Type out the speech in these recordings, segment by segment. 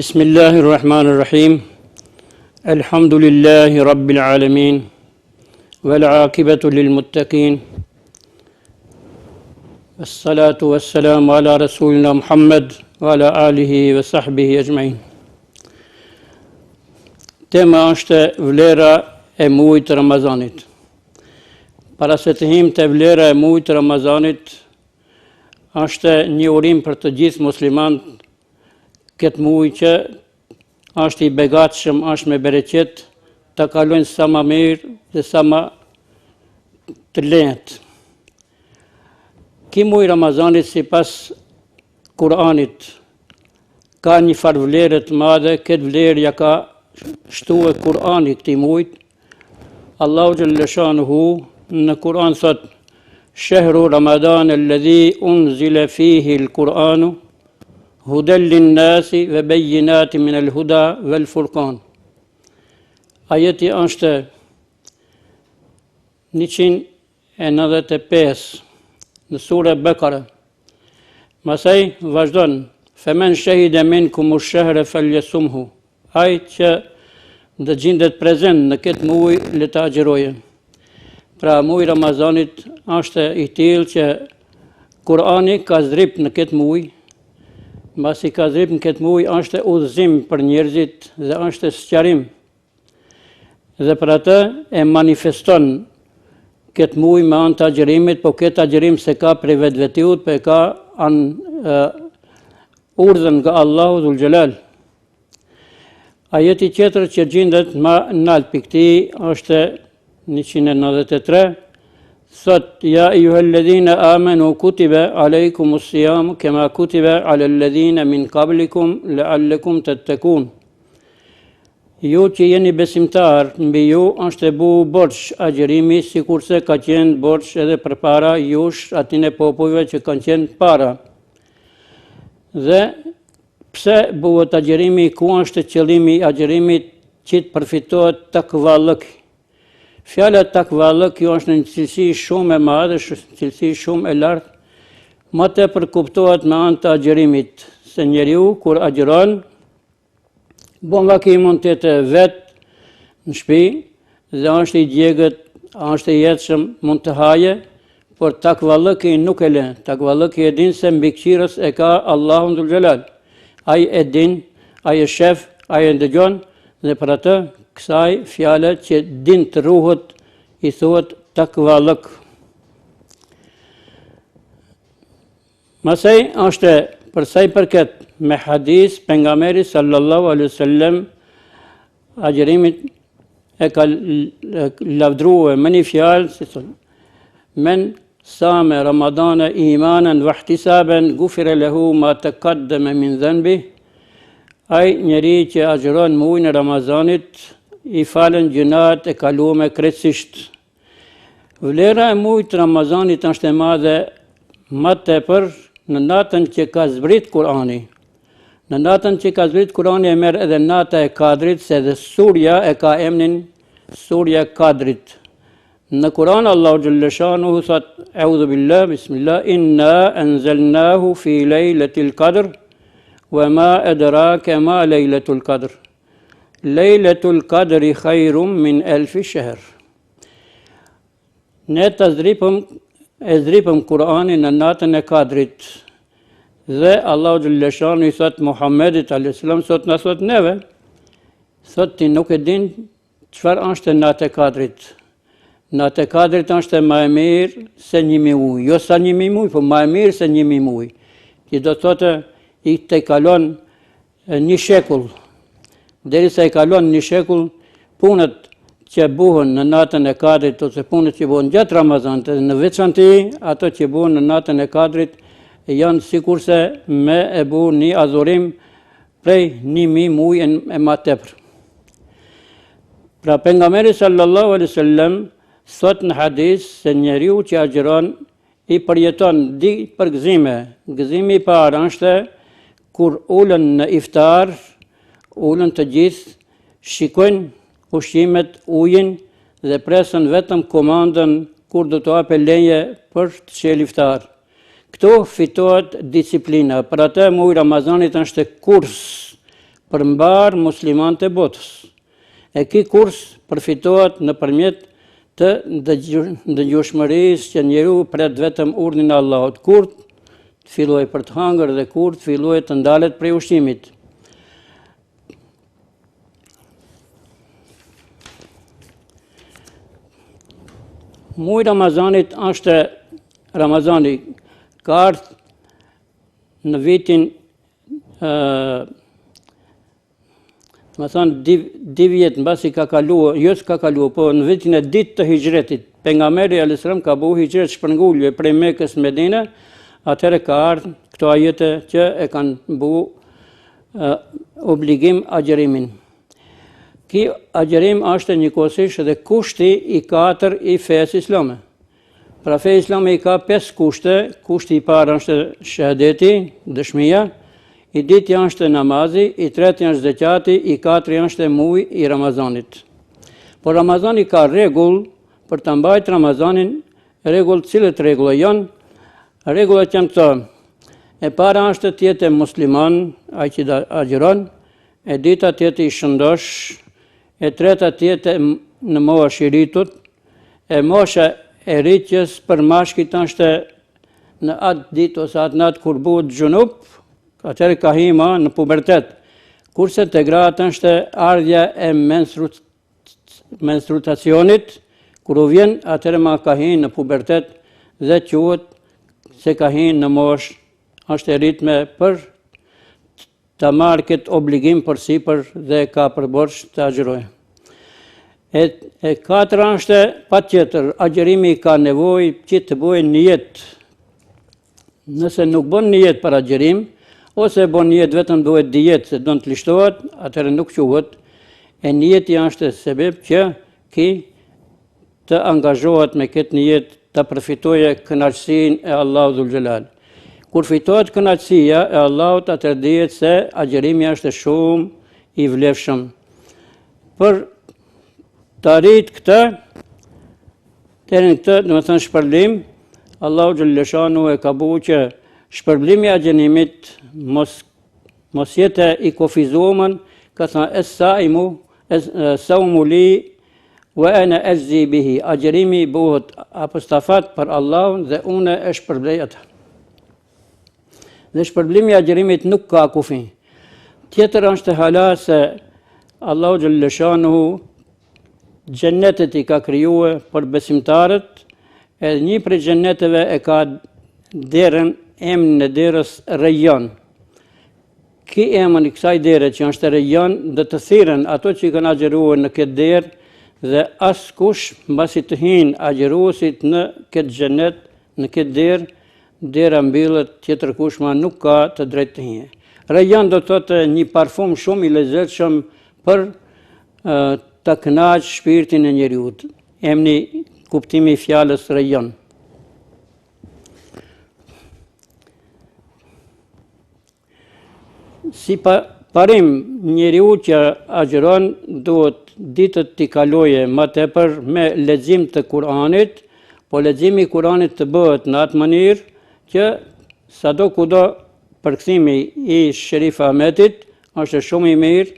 Bismillahirrahmanirrahim. Elhamdulillahi rabbil alamin. Wal aqibatu lil muttaqin. Wassalatu wassalamu ala rasulina Muhammad wa ala alihi wa sahbihi ajma'in. Tema është vlera e muajit të Ramazanit. Para se të him të vlera e muajit të Ramazanit, është një urim për të gjithë muslimanët këtë muaj që është i begatshëm, është me bereqet, të kalojnë sa më mirë dhe sa më të lehtë. Ky muaj Ramazanit sipas Kur'anit ka një farë vlerë të madhe, këtë vlerë ja ka shtuar Kur'ani këtij muajit. Allahu xhalla shanuhu në Kur'an thot: "Shahru Ramadan alladhi unzila fihi al-Qur'anu Hudel linnasi ve bejjinati min el huda vel furqan." Ajeti është 195 në sura Bekara. Masaj vazhdon: "Femen shahida minkum ash-shahra falyasumhu." Ai që do gjendet prezent në këtë muaj le ta agjërojë. Pra muaji Ramazanit është i tillë që Kur'ani ka zdrip në këtë muaj. Mbasi ka zdrip në këtë muaj, është udhëzim për njerëzit dhe është sqarim. Dhe për atë e manifeston këtë muaj me anë të agjërimit, po këtë agjërim se ka prej vetvetiut, po e ka urdhën nga Allahu Dhul Xhelal. Ajeti tjetër që gjendet më nalt pikë këtij është 193. Thot: "Ja eyyuhalladhina amanu kutiba alaykumus siyam kama kutiba alal ladhina min qablikum la'allakum tattaqun." Ju që jeni besimtar, mbi ju është e bu borxh agjërimi, sikurse ka qenë borxh edhe përpara jush atyne popujve që kanë qenë para. Dhe pse bëhet agjërimi, ku është qëllimi i agjërimit, që të përfitohet takvallëk. Fjala takvallëk kjo është një cilësi shumë e madhe, cilësi shumë e lartë, më tepër kuptohet me anë të agjërimit, se njeriu kur agjëron, bon vaki mund të jetë vetë në shtëpi dhe është i djegët, është i jetshëm, mund të haje, por takvallëki nuk e lën. Takvallëki e din se mbikëqyrës e ka Allahu Dhul Xhelal. Ai e din, ai e shef, ai e ndëgjon dhe për atë kësaj fjale që din të ruhet i thuhet takvallëk. Masaj është për sa i përket me hadis pejgamberi sallallahu alaihi wasallam agjërimit e ka lavdruar me një fjalë si thonë: "Men sama Ramadana imanan wa ihtisaban ghufira lahu ma taqaddama min dhanbi." Ai njeri që agjëron muajin e Ramazanit i falen gjunat e kaluara krejtësisht. Vlera e muajit Ramazanit është e madhe më tepër në natën që ka zbrit Kur'ani. Në natën që ka zbrit Kur'ani e merr edhe nata e Kadrit, se edhe surja e ka emrin surja Kadrit. Në Kur'an Allahu xhalla shanuhu thot: "Eudhu billah, bismillah, inna anzalnahu fi lejletil qadr, wa ma adraka ma lejletul qadr. Lejletul qadri khajrum min elfi shahr." Ne të zdripëm Kur'anin në natën e Kadrit. Dhe Allahu xhalla shanu i thot Muhammedit a.s. sot në thot neve, thot ti nuk e din çfarë është natë e Kadrit. Natë e Kadrit është më e mirë se 1000 muaj, jo sa 1000 muaj, po më e mirë se 1000 muaj. Ti do thotë i të kalon një shekull. Derisa i kalon një shekull, punët që buhen në natën e Kadrit ose punët që buhen gjatë Ramazanit, në veçanti ato që buhen në natën e Kadrit janë sikurse me e bu një adhurim prej 1000 muaj e më tepër. Pra pejgamberi sallallahu alaihi wasallam thot në hadis se njeriu që agjëron i përjeton di për gëzime. Gëzimi i parë është kur ulen në iftar, ulen të gjithë, shikojnë ushqimet, ujin dhe presën vetëm komandën kur do të hape leje për të çelë iftar. Këtu fitohet disiplina. Për atë muaj Ramazanit është kurs përmbar muslimanët e botës. E ky kurs përfitohet nëpërmjet të dëgjueshmërisë që njeriu pret vetëm urdhrin e Allahut, kur të fillojë për të hëngër dhe kur të fillojë të ndalet prej ushqimit. Muaj Ramazanit është Ramazani ka ardhur në vitin më thonë di vjet mbasi ka kaluar, jo s'ka kaluar, po në vitin e ditë të hijretit, pejgamberi alayhis salam ka bëu hijret shpërngulje prej Mekës në Medinë, atëherë ka ardhur këto ajete që e kanë bëu obligim agjerimin. Ky agjerim është njëkohësisht edhe kushti i katër i fesë islame. Pra feja islame i ka 5 kushte. Kushti i parë është shahadeti, dëshmia, i dytë është namazi, i tretë është zekati, i katërt është muaji i Ramazanit. Por Ramazani ka rregull për ta mbajtur Ramazanin, rregull cilët rregulla janë? Rregullat janë këto. E para është të jetë musliman, ai që agjeron, e dyta të jetë i shëndosh, e treta të jetë në moshë i rritur, e mosha e rritjes për mashkujt është në atë ditë ose atë natë kur bëhet xhunup, atëherë ka hima në pubertet. Kurse te gratë është ardhja e menstruacionit, kur u vjen atëherë ma ka hinë në pubertet dhe quhet se ka hinë në moshë, është e ritme për të marrë këtë obligim përsipër dhe ka për borxh të agjerojë. E katra është patjetër, agjerimi ka nevojë që të bëjë nijet. Nëse nuk bën nijet për agjerim, ose bën nijet vetëm duhet dijet se do të lishtohet, atëherë nuk quhet. E nijeti është sebeb që ki të angazhohet me këtë nijet të përfitojë kënaqësinë e Allahut dhul xhelal. Kur fitohet kënaqësia e Allahut, atëherë dihet se agjerimi është shumë i vlefshëm. Për të arritë këtë, deri në këtë, domethënë shpërblim, Allahu xhaleshanu e ka bëu që shpërblimi i agjerimit mos jetë i kufizuar, ka thënë saumu li wa ana ajzi bihi. Agjerimi bëhet apostafat për Allahun dhe unë e shpërblej atë. Dhe shpërblimi i agjerimit nuk ka kufi. Tjetër është hala se Allahu xhaleshanu xhennetet i ka krijuar për besimtarët, edhe një prej xhenneteve e ka derën, emrin e derës Rayyan. Ky emër i kësaj dere që është Rayyan do të thirrën ato që kanë agjeruar në këtë derë dhe askush mbasi të hyjnë agjeruesit në këtë xhennet, në këtë derë, dera mbyllet, tjetër kush ma nuk ka të drejtë të hyjë. Rayyan do të thotë një parfum shumë i lezetshëm për të kënaq shpirtin e njeriut. Emri, kuptimi i fjalës Rayyan. Si parim, njeriu që agjeron duhet ditët t'i kaloje më tepër me lexim të Kuranit, po leximi i Kuranit të bëhet në atë mënyrë që sado kudo përkthimi i Sherif Ahmetit është shumë i mirë,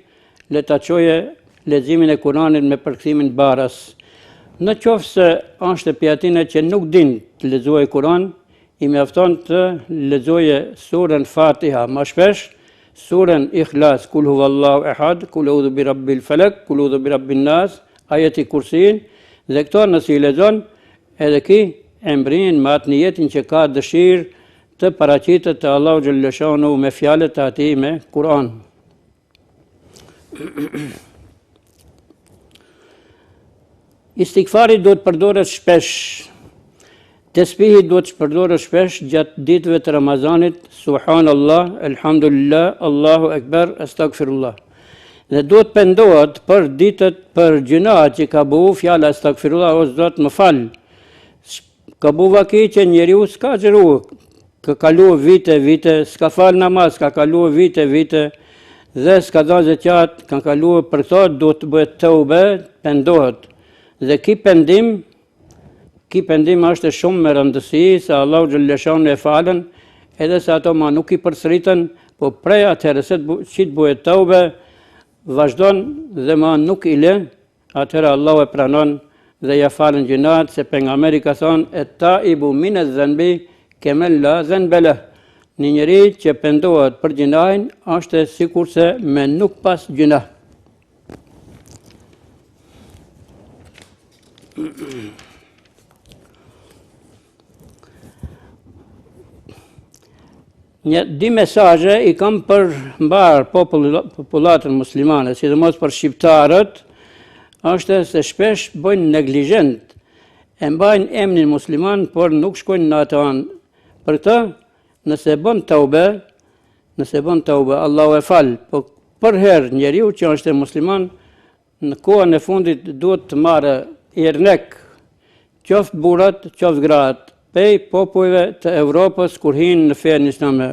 le ta çoje leximin e Kuranit me përkthimin baras. Në qoftë se është pjatina që nuk din të lexojë Kuran, i mjafton të lexojë surën Fatiha më shpesh, surën Ikhlas, kul huvallahu ehad, kul a'udhu birabbil falak, kul a'udhu birabbin nas, ajeti Kursin, dhe këto nëse i lexon, edhe ki e mbrin me atë niyetin që ka dëshirë të paraqitet te Allahu xhaleshanu me fjalët e atij me Kur'an. Istighfari do të përdoret shpesh. Tesbihi do të përdoret shpesh gjatë ditëve të Ramazanit, subhanallah, elhamdulillah, Allahu akbar, astaghfirullah. Dhe do të pendohet për ditët për gjunat që ka bëu fjala astaghfirullah, o Zot më fal. Ka bëu vaki që njeriu s'ka xheru, ka kaluar vite, s'ka fal namaz, ka kaluar vite, dhe s'ka dhënë zekat, ka kaluar për këto, do të bëhet tauba, pendohet. Dhe ky pendim është shumë me rëndësi, se Allahu xhaleshanu e falën, edhe se ato ma nuk i përsëritën, po prej atëherë se që të bëhet taube, vazhdon dhe ma nuk i lë, atëherë Allahu e pranon dhe ja falën gjinat, se pejgamberi ka thonë, e taibu mine dhanbi kemen la dhanbele. Një njeri që pendohet për gjinajnë, është sikur se me nuk pas gjinah. Di mesaje i kam për mbar popullatën muslimane, sidomos për shqiptarët, është se shpesh bëjnë neglizhent, e mbajnë emnin musliman, por nuk shkojnë në atë anë. Për këtë, nëse bën taube, Allahu e fal, po për herë njeriu që është musliman, në kohën e fundit duhet të marrë irnek, qoftë burrat, qoftë gratë, pej popujve të Evropës kur hinë në fenë islame,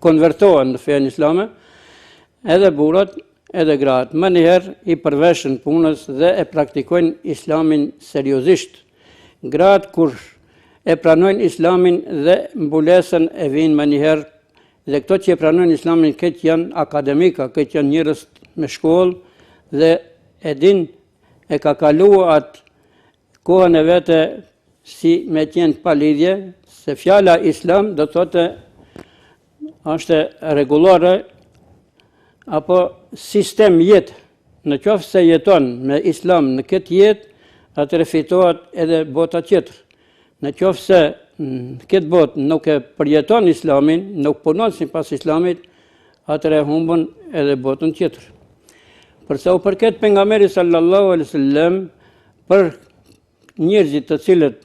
konvertohen në fenë islame, edhe burrat, edhe gratë. Më njëherë i përveshën punës dhe e praktikojnë islamin seriozisht. Gratë kur e pranojnë islamin dhe mbulesën e vinë më njëherë, dhe këto që e pranojnë islamin këtë janë akademika, këtë janë njerëz me shkollë dhe e din e ka kaluar atë kohën e vete si me qenë pa lidhje, se fjala islam do thotë është rregullore apo sistem jetë. Në qoftë se jeton me islam në këtë jetë, atëherë fitohet edhe bota tjetër. Në qoftë se në këtë botë nuk e përjeton islamin, nuk punon sipas islamit, atëherë humbën edhe botën tjetër. Përsa u përket pejgamberit sallallahu alaihi wasallam, për njerëzit të cilët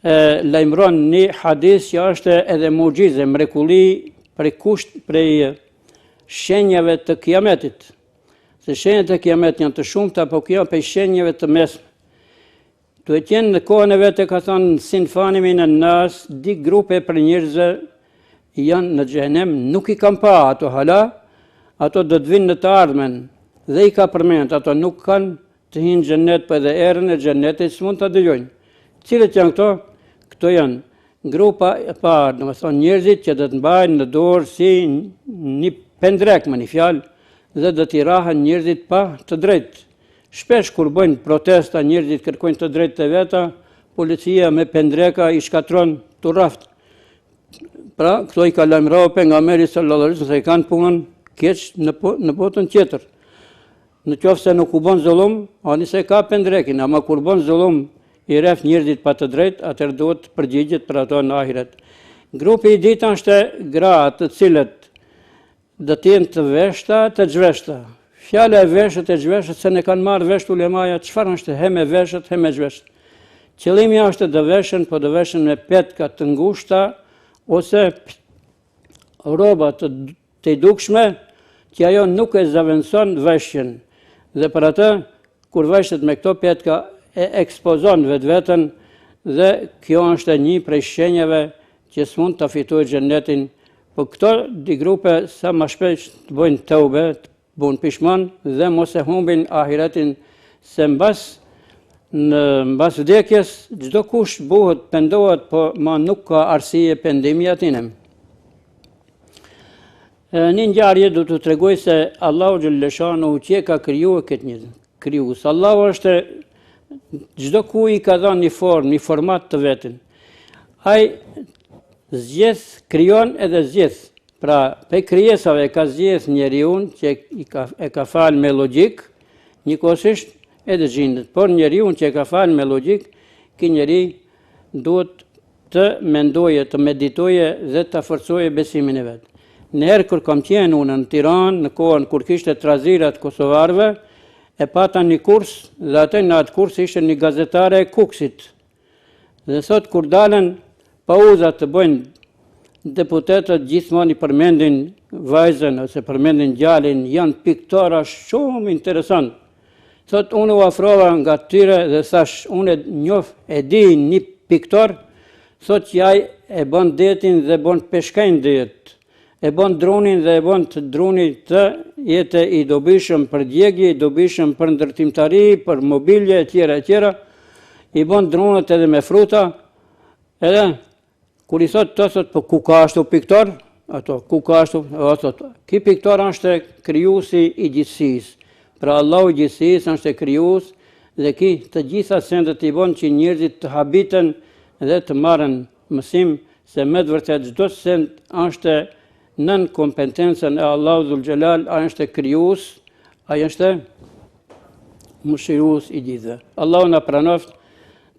lajmëron një hadith që është edhe mucize, mrekulli prej shenjave të kiametit. Se shenjat e kiametit janë të shumta, po kjo për shenjave të mesme. Duhet qenë në kohën e vete, ka thonë sinfani minan nas, di grupe për njerëzve janë në xhenem, nuk i kam pa ato hala, ato do të vinë në të ardhmen, dhe i ka përmend, ato nuk kanë të hinë xhenet, për edhe erën e xhenetit s'mund ta dëgjojnë. Cilët janë këto? Këto janë grupa e parë, domethënë njerëzit që do të mbajnë në dorë si një pendrek, më një fjalë, dhe do t'i rahen njerëzit pa të drejtë. Shpesh kur bëjnë protesta, njerëzit kërkojnë të drejtë të veta, policia me pendreka i shkatron të raft. Pra, këto i ka lajmëruar pejgamberi sallallahu alaihi wasallam se kanë punën keq në botën tjetër. Në qoftë se nuk u bën zullum, ani se ka pendrekin, ama kur bën zullum i rreth njerëzit pa të drejtë, atëherë duhet të përgjigjet për ato në ahiret. Grupi i dytë është gratë të cilët do të jenë të veshta, të zhveshta. Fjala e veshët e zhveshët se ne kanë marrë vesh ulemaja, çfarë është he me veshët, he me zhveshët. Qëllimi është të veshën, po të veshën me petka të ngushta ose rroba të dukshme që ajo nuk e zaventson veshjen. Dhe për atë, kur veshet me këto petka, e ekspozon vetveten dhe kjo është një prej shenjave që s'mund të fitojë xhenetin. Po këto di grupe sa më shpesh të bëjnë teube, të bëjnë pishman dhe mos e humbin ahiretin, se mbas vdekjes çdo kush buhet, pendohet, po ma nuk ka arsye pendimi atinem. Një ngjarje do t'u tregoj se Allahu xhalleshanu që ka krijuar këtë njerëz. Krijues. Allahu është çdo ku i ka dhënë një formë, një format të vetën. Ai zgjedh, krijon edhe zgjedh. Pra, pe krijesave ka zgjedh njeriu që e ka falë me logjik, njëkohësisht edhe xhindet. Por njeriu që e ka falë me logjik, ky njeri duhet të mendoje, të meditoje dhe të forcoje besimin e vet. Nëherë kur kam qenë unë në Tiranë, në kohën kur kishte trazirat kosovarëve, e pata një kurs dhe atë në atë kurs ishte një gazetare e Kuksit. Dhe thot kur dalen pauzat të bëjnë deputetët, gjithmonë i përmendin vajzën ose përmendin djalin, janë piktora shumë interesant. Thot unë u afrova nga tyre dhe thash unë e di një piktor, thot që ai e bën detin dhe bën peshkajnë det. E bën drunin dhe e bën të drunit të jetë i dobishëm për djegje, i dobishëm për ndërtimtari, për mobilje, etj. I bën drunët edhe me fruta, edhe kur i thot të thot, po ku ka ashtu piktor? ato, ku ka ashtu, ky piktor është krijuesi i gjithësisë. Pra Allahu i gjithësisë është krijues dhe ky të gjitha sendet i bën që njerëzit të habiten dhe të marrin mësim se me të vërtet çdo send është nën kompetencën e Allahut Dhul Xhelal, ai është krijues, ai është mëshirues i gjithëve. Allahu na pranoft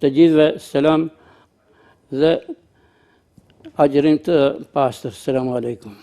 të gjithëve selam dhe agjerim të pastër. Selamu alaikum.